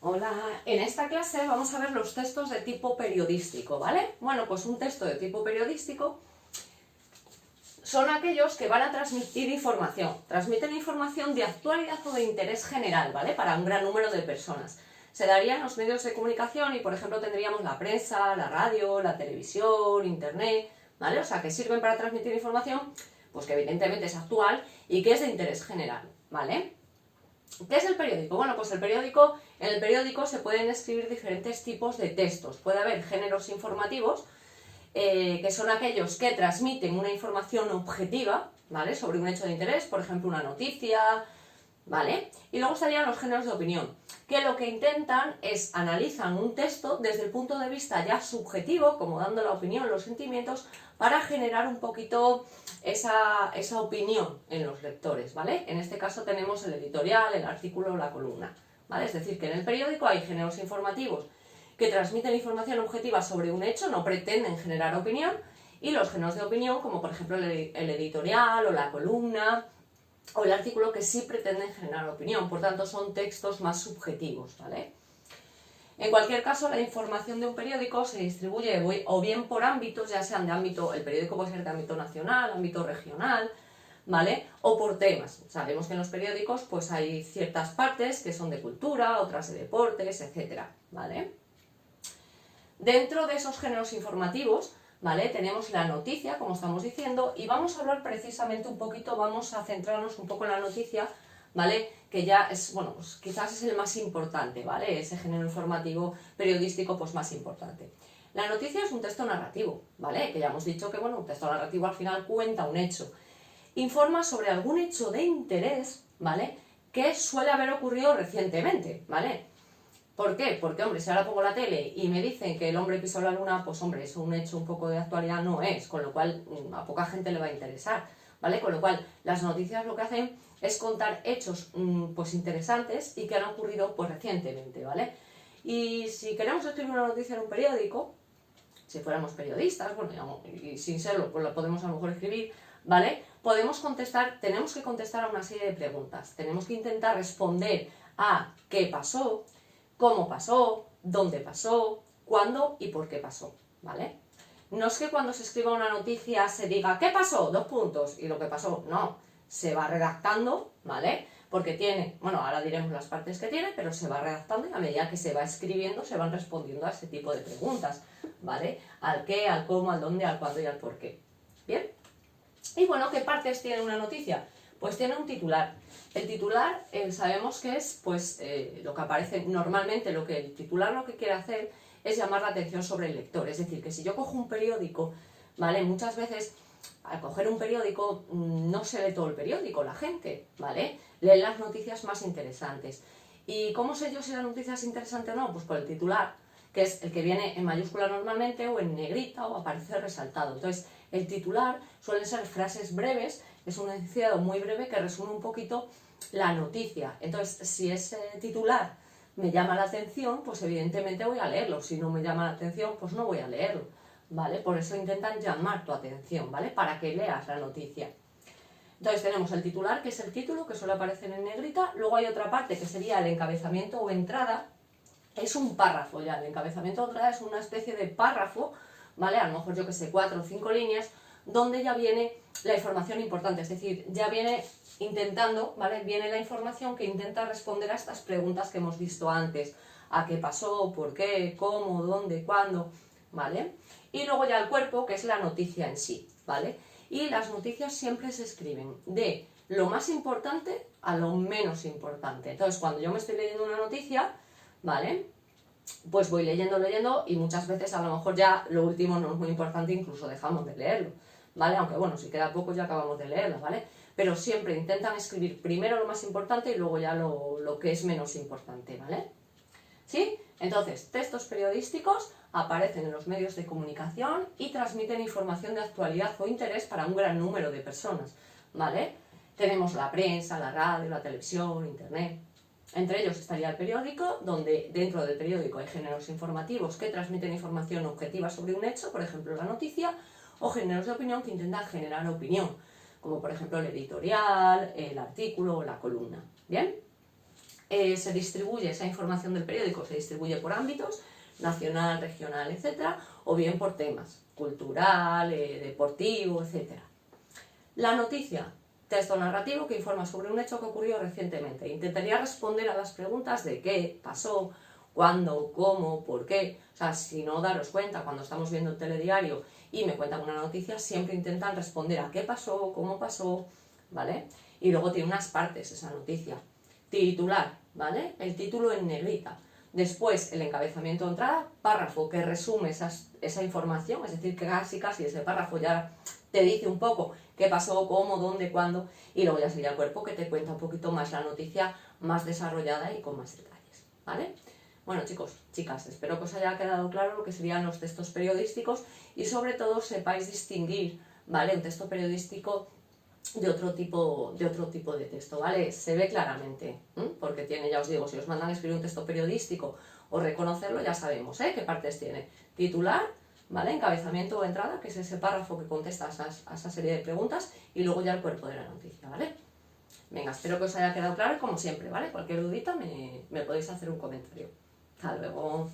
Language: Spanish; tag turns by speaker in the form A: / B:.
A: Hola, en esta clase vamos a ver los textos de tipo periodístico, ¿vale? Bueno, pues un texto de tipo periodístico son aquellos que van a transmitir información, transmiten información de actualidad o de interés general, ¿vale? Para un gran número de personas. Se daría en los medios de comunicación y, por ejemplo, tendríamos la prensa, la radio, la televisión, internet, ¿vale? O sea, que sirven para transmitir información, pues que evidentemente es actual y que es de interés general, ¿vale? ¿Qué es el periódico? Bueno, pues en el periódico se pueden escribir diferentes tipos de textos. Puede haber géneros informativos, que son aquellos que transmiten una información objetiva, ¿vale? Sobre un hecho de interés, por ejemplo, una noticia, ¿vale? Y luego estarían los géneros de opinión, que lo que intentan es analizan un texto desde el punto de vista ya subjetivo, como dando la opinión, los sentimientos, para generar un poquito esa opinión en los lectores, ¿vale? En este caso tenemos el editorial, el artículo o la columna, ¿vale? Es decir, que en el periódico hay géneros informativos que transmiten información objetiva sobre un hecho, no pretenden generar opinión, y los géneros de opinión, como por ejemplo el editorial o la columna, o el artículo, que sí pretenden generar opinión, por tanto son textos más subjetivos, ¿vale? En cualquier caso, la información de un periódico se distribuye o bien por ámbitos, ya sean de ámbito, el periódico puede ser de ámbito nacional, ámbito regional, ¿vale? O por temas. Sabemos que en los periódicos pues hay ciertas partes que son de cultura, otras de deportes, etcétera, ¿vale? Dentro de esos géneros informativos, ¿vale? Tenemos la noticia, como estamos diciendo, y vamos a hablar precisamente un poquito, vamos a centrarnos un poco en la noticia, ¿vale? Que ya es, bueno, pues quizás es el más importante, ¿vale? Ese género informativo periodístico, pues más importante. La noticia es un texto narrativo, ¿vale? Que ya hemos dicho que, bueno, un texto narrativo al final cuenta un hecho. Informa sobre algún hecho de interés, ¿vale? Que suele haber ocurrido recientemente, ¿vale? ¿Por qué? Porque, hombre, si ahora pongo la tele y me dicen que el hombre pisó la luna, pues, hombre, es un hecho un poco de actualidad, no es, con lo cual a poca gente le va a interesar, ¿vale? Con lo cual, las noticias lo que hacen es contar hechos, pues, interesantes y que han ocurrido, pues, recientemente, ¿vale? Y si queremos escribir una noticia en un periódico, si fuéramos periodistas, bueno, y sin serlo, pues lo podemos a lo mejor escribir, ¿vale? Tenemos que contestar a una serie de preguntas, tenemos que intentar responder a qué pasó, cómo pasó, dónde pasó, cuándo y por qué pasó, ¿vale? No es que cuando se escriba una noticia se diga ¿qué pasó? 2 puntos y lo que pasó, no, se va redactando, ¿vale? Porque tiene, bueno, ahora diremos las partes que tiene, pero se va redactando y a medida que se va escribiendo se van respondiendo a este tipo de preguntas, ¿vale? Al qué, al cómo, al dónde, al cuándo y al por qué. ¿Bien? Y bueno, ¿qué partes tiene una noticia? Pues tiene un titular. El titular sabemos que es pues lo que aparece normalmente, lo que el titular lo que quiere hacer es llamar la atención sobre el lector. Es decir, que si yo cojo un periódico, ¿vale? Muchas veces al coger un periódico no se lee todo el periódico, la gente, ¿vale? Leen las noticias más interesantes. ¿Y cómo sé yo si la noticia es interesante o no? Pues por el titular, que es el que viene en mayúscula normalmente o en negrita o aparece resaltado. Entonces, el titular suelen ser frases breves, es un enunciado muy breve que resume un poquito la noticia. Entonces, si ese titular me llama la atención, pues evidentemente voy a leerlo. Si no me llama la atención, pues no voy a leerlo, ¿vale? Por eso intentan llamar tu atención, ¿vale? Para que leas la noticia. Entonces tenemos el titular, que es el título, que suele aparecer en negrita. Luego hay otra parte que sería el encabezamiento o entrada. Es un párrafo ya, el encabezamiento o entrada es una especie de párrafo, ¿vale? A lo mejor, yo que sé, 4 o 5 líneas, donde ya viene la información importante, es decir, ya viene intentando, ¿vale? Viene la información que intenta responder a estas preguntas que hemos visto antes. ¿A qué pasó? ¿Por qué? ¿Cómo? ¿Dónde? ¿Cuándo? ¿Vale? Y luego ya el cuerpo, que es la noticia en sí, ¿vale? Y las noticias siempre se escriben de lo más importante a lo menos importante. Entonces, cuando yo me estoy leyendo una noticia, ¿vale? Pues voy leyendo y muchas veces a lo mejor ya lo último no es muy importante, incluso dejamos de leerlo, ¿vale? Aunque bueno, si queda poco ya acabamos de leerlo, ¿vale? Pero siempre intentan escribir primero lo más importante y luego ya lo que es menos importante, ¿vale? ¿Sí? Entonces, textos periodísticos aparecen en los medios de comunicación y transmiten información de actualidad o interés para un gran número de personas, ¿vale? Tenemos la prensa, la radio, la televisión, internet. Entre ellos estaría el periódico, donde dentro del periódico hay géneros informativos que transmiten información objetiva sobre un hecho, por ejemplo la noticia, o géneros de opinión que intentan generar opinión, como por ejemplo el editorial, el artículo o la columna. ¿Bien? Se distribuye esa información del periódico, se distribuye por ámbitos, nacional, regional, etcétera, o bien por temas, cultural, deportivo, etcétera. La noticia, texto narrativo que informa sobre un hecho que ocurrió recientemente. Intentaría responder a las preguntas de qué pasó, cuándo, cómo, por qué. O sea, si no daros cuenta, cuando estamos viendo el telediario y me cuentan una noticia, siempre intentan responder a qué pasó, cómo pasó, ¿vale? Y luego tiene unas partes esa noticia. Titular, ¿vale? El título en negrita. Después el encabezamiento de entrada, párrafo que resume esa información, es decir, que casi ese párrafo ya te dice un poco qué pasó, cómo, dónde, cuándo, y luego ya sería el cuerpo que te cuenta un poquito más la noticia más desarrollada y con más detalles, ¿vale? Bueno, chicos, chicas, espero que os haya quedado claro lo que serían los textos periodísticos y sobre todo sepáis distinguir, ¿vale? Un texto periodístico de otro tipo de texto, ¿vale? Se ve claramente, porque tiene, ya os digo, si os mandan a escribir un texto periodístico o reconocerlo, ya sabemos, ¿Qué partes tiene? Titular, ¿vale? Encabezamiento o entrada, que es ese párrafo que contesta a esa serie de preguntas, y luego ya el cuerpo de la noticia, ¿vale? Venga, espero que os haya quedado claro y como siempre, ¿vale? Cualquier dudita me podéis hacer un comentario. Hasta luego.